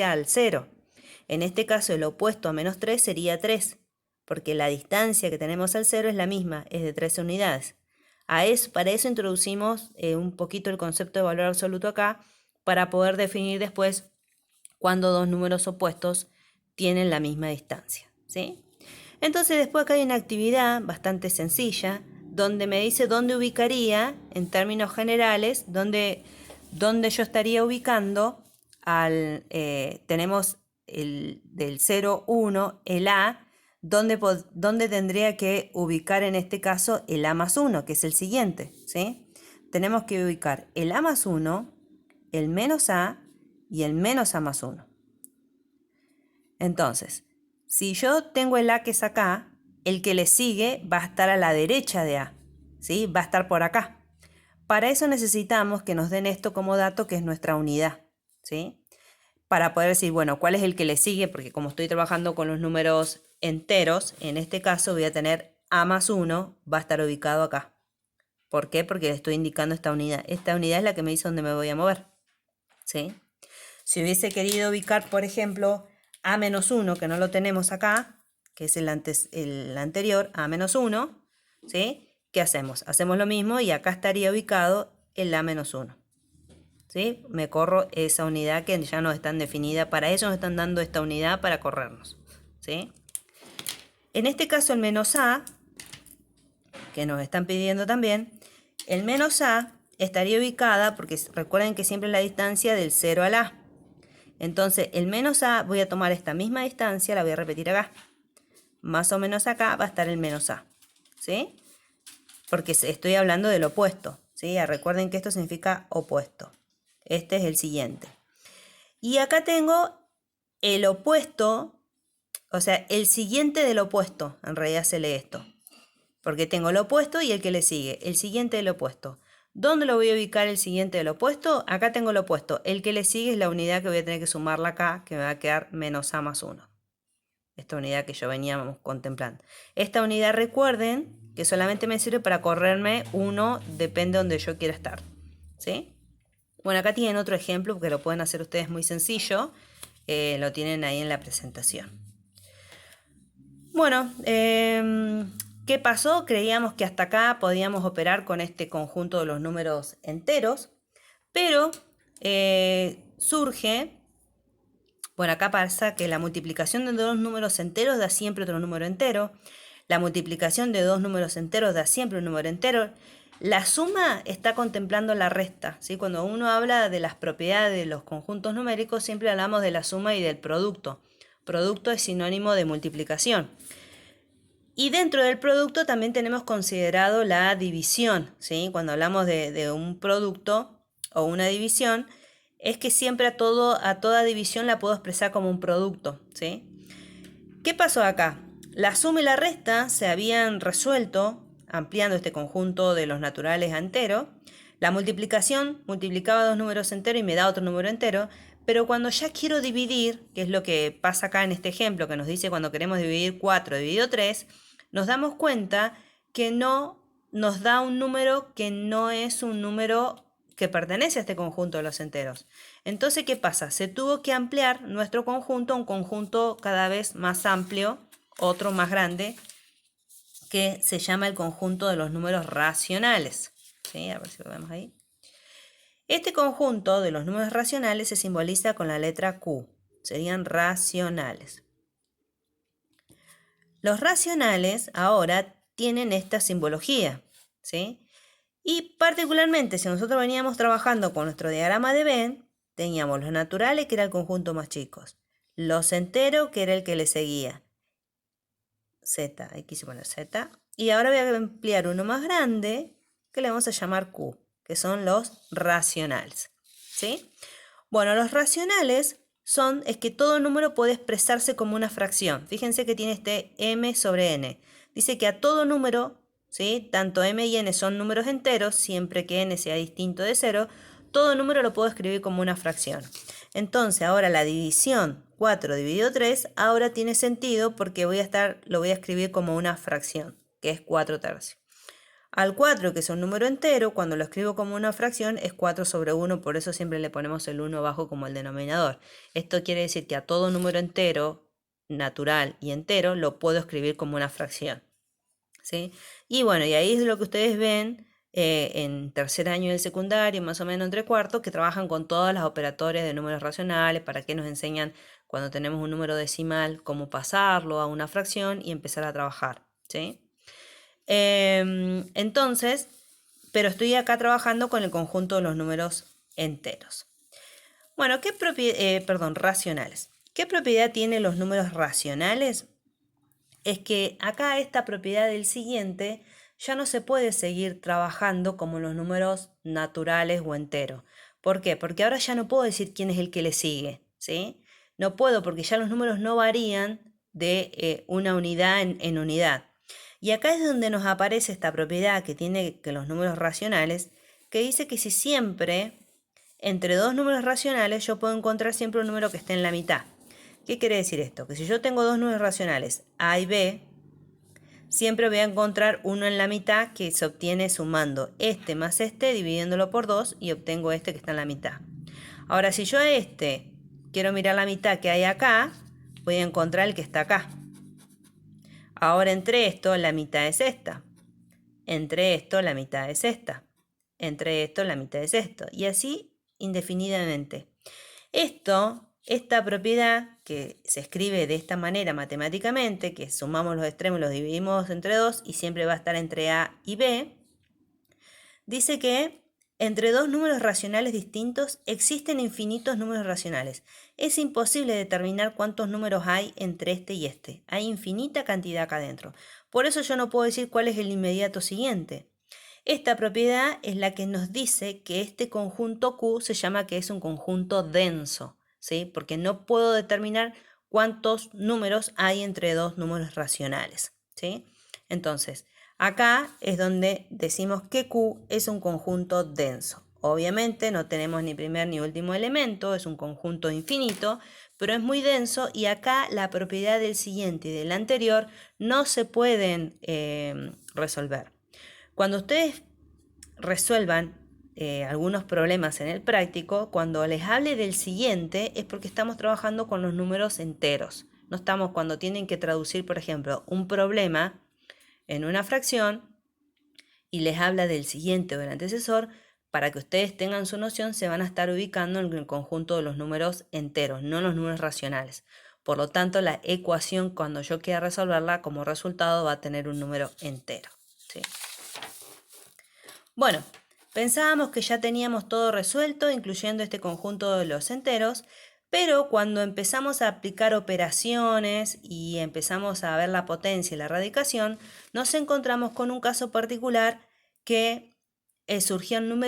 al 0. En este caso el opuesto a menos 3 sería 3, porque la distancia que tenemos al 0 es la misma, es de 13 unidades. Para eso introducimos un poquito el concepto de valor absoluto acá, para poder definir después cuando dos números opuestos tienen la misma distancia, ¿sí? Entonces después acá hay una actividad bastante sencilla, donde me dice dónde ubicaría, en términos generales, dónde yo estaría ubicando tenemos del 0, 1, el A, ¿dónde tendría que ubicar en este caso el A más 1, que es el siguiente? ¿Sí? Tenemos que ubicar el A más 1, el menos A y el menos A más 1. Entonces, si yo tengo el A que es acá, el que le sigue va a estar a la derecha de A, ¿sí? Va a estar por acá. Para eso necesitamos que nos den esto como dato, que es nuestra unidad, ¿sí? Para poder decir, bueno, ¿cuál es el que le sigue? Porque como estoy trabajando con los números enteros, en este caso voy a tener A más 1, va a estar ubicado acá. ¿Por qué? Porque le estoy indicando esta unidad. Esta unidad es la que me dice dónde me voy a mover, ¿sí? Si hubiese querido ubicar, por ejemplo, A menos 1, que no lo tenemos acá, que es el anterior, A menos 1, ¿sí? ¿Qué hacemos? Hacemos lo mismo y acá estaría ubicado el A menos 1. ¿Sí? Me corro esa unidad que ya no están definida. Para eso nos están dando esta unidad para corrernos, ¿sí? En este caso el menos A, que nos están pidiendo también, el menos A estaría ubicada, porque recuerden que siempre es la distancia del 0 al A. Entonces el menos A, voy a tomar esta misma distancia, la voy a repetir acá. Más o menos acá va a estar el menos A, ¿sí? Porque estoy hablando del opuesto, ¿sí? Recuerden que esto significa opuesto. Este es el siguiente. Y acá tengo el opuesto, o sea, el siguiente del opuesto. En realidad se lee esto. Porque tengo el opuesto y el que le sigue. El siguiente del opuesto. ¿Dónde lo voy a ubicar el siguiente del opuesto? Acá tengo el opuesto. El que le sigue es la unidad que voy a tener que sumarla acá, que me va a quedar menos A más 1. Esta unidad que yo veníamos contemplando. Esta unidad, recuerden que solamente me sirve para correrme uno, depende de donde yo quiera estar, ¿sí? Bueno, acá tienen otro ejemplo porque lo pueden hacer ustedes muy sencillo. Lo tienen ahí en la presentación. Bueno, ¿qué pasó? Creíamos que hasta acá podíamos operar con este conjunto de los números enteros, pero surge, bueno, acá pasa que la multiplicación de dos números enteros da siempre otro número entero, la multiplicación de dos números enteros da siempre un número entero. La suma está contemplando la resta, ¿sí? Cuando uno habla de las propiedades de los conjuntos numéricos, siempre hablamos de la suma y del producto. Producto es sinónimo de multiplicación. Y dentro del producto también tenemos considerado la división, ¿sí? Cuando hablamos de un producto o una división, es que siempre a toda división la puedo expresar como un producto, ¿sí? ¿Qué pasó acá? La suma y la resta se habían resuelto ampliando este conjunto de los naturales a entero. La multiplicación multiplicaba dos números enteros y me da otro número entero. Pero cuando ya quiero dividir, que es lo que pasa acá en este ejemplo, que nos dice cuando queremos dividir 4 dividido 3, nos damos cuenta que no nos da un número que no es un número que pertenece a este conjunto de los enteros. Entonces, ¿qué pasa? Se tuvo que ampliar nuestro conjunto a un conjunto cada vez más amplio, otro más grande, que se llama el conjunto de los números racionales. ¿Sí? A ver si lo vemos ahí. Este conjunto de los números racionales se simboliza con la letra Q. Serían racionales. Los racionales ahora tienen esta simbología, ¿sí? Y particularmente, si nosotros veníamos trabajando con nuestro diagrama de Venn, teníamos los naturales, que era el conjunto más chicos, los enteros, que era el que le seguía, Z, ahí quise poner Z, y ahora voy a ampliar uno más grande, que le vamos a llamar Q, que son los racionales, ¿sí? Bueno, los racionales es que todo número puede expresarse como una fracción. Fíjense que tiene este m sobre n. Dice que a todo número, ¿sí? Tanto m y n son números enteros, siempre que n sea distinto de 0, todo número lo puedo escribir como una fracción. Entonces, ahora la división 4 dividido 3, ahora tiene sentido porque lo voy a escribir como una fracción, que es 4 tercios. Al 4, que es un número entero, cuando lo escribo como una fracción, es 4 sobre 1, por eso siempre le ponemos el 1 abajo como el denominador. Esto quiere decir que a todo número entero, natural y entero, lo puedo escribir como una fracción, ¿sí? Y bueno, y ahí es lo que ustedes ven en tercer año del secundario, más o menos entre cuartos, que trabajan con todas las operatorias de números racionales, para que nos enseñan cuando tenemos un número decimal, cómo pasarlo a una fracción y empezar a trabajar, ¿sí? Entonces, pero estoy acá trabajando con el conjunto de los números enteros. Bueno, racionales. ¿Qué propiedad tienen los números racionales? Es que acá esta propiedad del siguiente ya no se puede seguir trabajando como los números naturales o enteros. ¿Por qué? Porque ahora ya no puedo decir quién es el que le sigue, ¿sí? No puedo porque ya los números no varían de una unidad en unidad. Y acá es donde nos aparece esta propiedad que tiene que los números racionales, que dice que si siempre entre dos números racionales yo puedo encontrar siempre un número que esté en la mitad. ¿Qué quiere decir esto? Que si yo tengo dos números racionales, A y B, siempre voy a encontrar uno en la mitad que se obtiene sumando este más este, dividiéndolo por 2 y obtengo este que está en la mitad. Ahora, si yo a este quiero mirar la mitad que hay acá, voy a encontrar el que está acá. Ahora entre esto, la mitad es esta. Entre esto, la mitad es esta. Entre esto, la mitad es esto. Y así indefinidamente. Esta propiedad que se escribe de esta manera matemáticamente, que sumamos los extremos y los dividimos entre 2 y siempre va a estar entre A y B, dice que entre dos números racionales distintos existen infinitos números racionales. Es imposible determinar cuántos números hay entre este y este. Hay infinita cantidad acá adentro. Por eso yo no puedo decir cuál es el inmediato siguiente. Esta propiedad es la que nos dice que este conjunto Q se llama que es un conjunto denso, ¿sí? Porque no puedo determinar cuántos números hay entre dos números racionales, ¿sí? Entonces, acá es donde decimos que Q es un conjunto denso. Obviamente no tenemos ni primer ni último elemento, es un conjunto infinito, pero es muy denso y acá la propiedad del siguiente y del anterior no se pueden resolver. Cuando ustedes resuelvan algunos problemas en el práctico, cuando les hable del siguiente es porque estamos trabajando con los números enteros. No estamos cuando tienen que traducir, por ejemplo, un problema en una fracción y les habla del siguiente o del antecesor, para que ustedes tengan su noción, se van a estar ubicando en el conjunto de los números enteros, no los números racionales. Por lo tanto, la ecuación, cuando yo quiera resolverla, como resultado va a tener un número entero, ¿sí? Bueno, pensábamos que ya teníamos todo resuelto, incluyendo este conjunto de los enteros, pero cuando empezamos a aplicar operaciones y empezamos a ver la potencia y la radicación, nos encontramos con un caso particular que surgían números